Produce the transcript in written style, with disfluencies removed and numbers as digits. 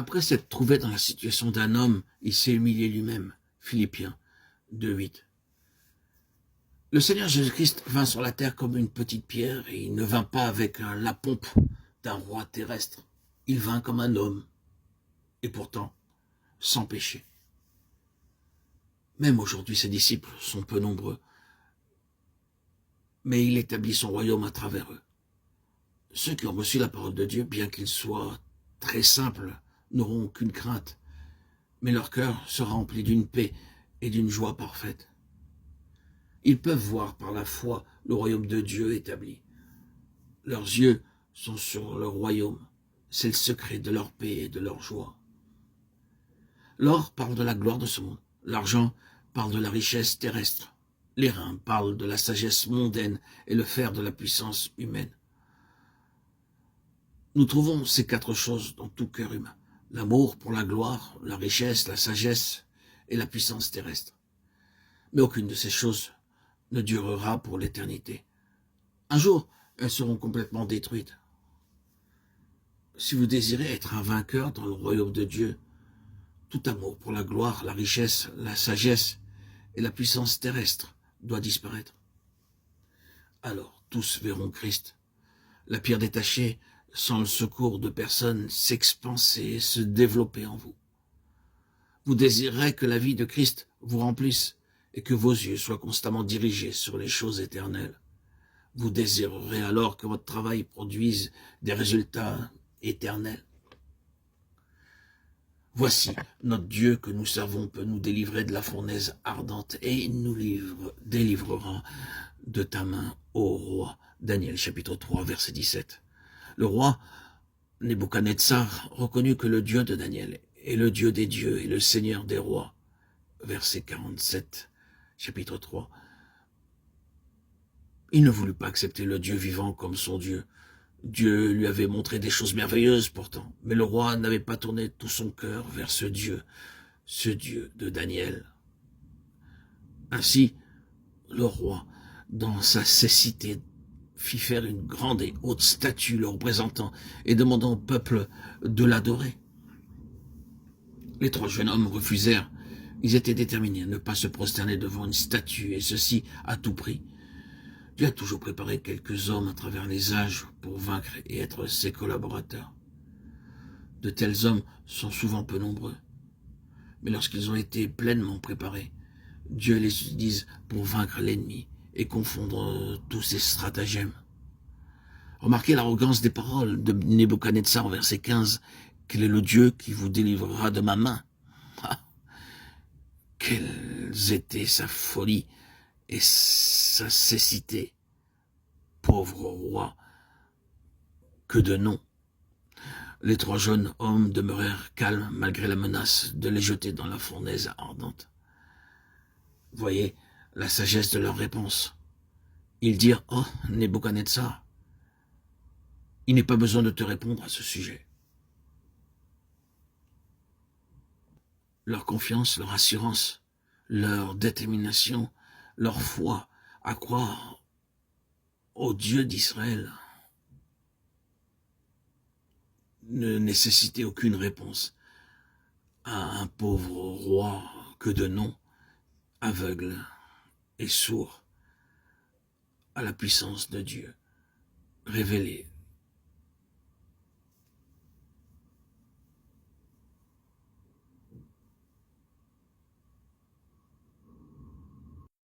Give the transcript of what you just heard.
Après s'être trouvé dans la situation d'un homme, il s'est humilié lui-même. Philippiens 2:8. Le Seigneur Jésus-Christ vint sur la terre comme une petite pierre et il ne vint pas avec la pompe d'un roi terrestre. Il vint comme un homme et pourtant sans péché. Même aujourd'hui, ses disciples sont peu nombreux, mais il établit son royaume à travers eux. Ceux qui ont reçu la parole de Dieu, bien qu'ils soient très simples, n'auront aucune crainte, mais leur cœur sera rempli d'une paix et d'une joie parfaite. Ils peuvent voir par la foi le royaume de Dieu établi. Leurs yeux sont sur le royaume. C'est le secret de leur paix et de leur joie. L'or parle de la gloire de ce monde. L'argent parle de la richesse terrestre. Les reins parlent de la sagesse mondaine et le fer de la puissance humaine. Nous trouvons ces quatre choses dans tout cœur humain. L'amour pour la gloire, la richesse, la sagesse et la puissance terrestre. Mais aucune de ces choses ne durera pour l'éternité. Un jour, elles seront complètement détruites. Si vous désirez être un vainqueur dans le royaume de Dieu, tout amour pour la gloire, la richesse, la sagesse et la puissance terrestre doit disparaître. Alors tous verront Christ. La pierre détachée, sans le secours de personne, s'expanser et se développer en vous. Vous désirerez que la vie de Christ vous remplisse et que vos yeux soient constamment dirigés sur les choses éternelles. Vous désirerez alors que votre travail produise des résultats éternels. Voici, notre Dieu que nous servons peut nous délivrer de la fournaise ardente et il nous délivrera de ta main, ô roi. Daniel chapitre 3, verset 17. Le roi Nebuchadnezzar reconnut que le Dieu de Daniel est le Dieu des dieux et le Seigneur des rois. Verset 47, chapitre 3. Il ne voulut pas accepter le Dieu vivant comme son Dieu. Dieu lui avait montré des choses merveilleuses pourtant, mais le roi n'avait pas tourné tout son cœur vers ce Dieu de Daniel. Ainsi, le roi, dans sa cécité, fit faire une grande et haute statue le représentant et demandant au peuple de l'adorer. Les trois jeunes hommes refusèrent. Ils étaient déterminés à ne pas se prosterner devant une statue, et ceci à tout prix. Dieu a toujours préparé quelques hommes à travers les âges pour vaincre et être ses collaborateurs. De tels hommes sont souvent peu nombreux. Mais lorsqu'ils ont été pleinement préparés, Dieu les utilise pour vaincre l'ennemi et confondre tous ses stratagèmes. Remarquez l'arrogance des paroles de Nebuchadnezzar, verset 15. Quel est le Dieu qui vous délivrera de ma main? Quelles étaient sa folie et sa cécité. Pauvre roi, que de noms. Les trois jeunes hommes demeurèrent calmes malgré la menace de les jeter dans la fournaise ardente. Voyez la sagesse de leur réponse. Ils dirent, « Oh, Nebuchadnezzar, il n'est pas besoin de te répondre à ce sujet. » Leur confiance, leur assurance, leur détermination, leur foi à croire au Dieu d'Israël ne nécessitait aucune réponse à un pauvre roi que de nom, aveugle et sourd à la puissance de Dieu révélée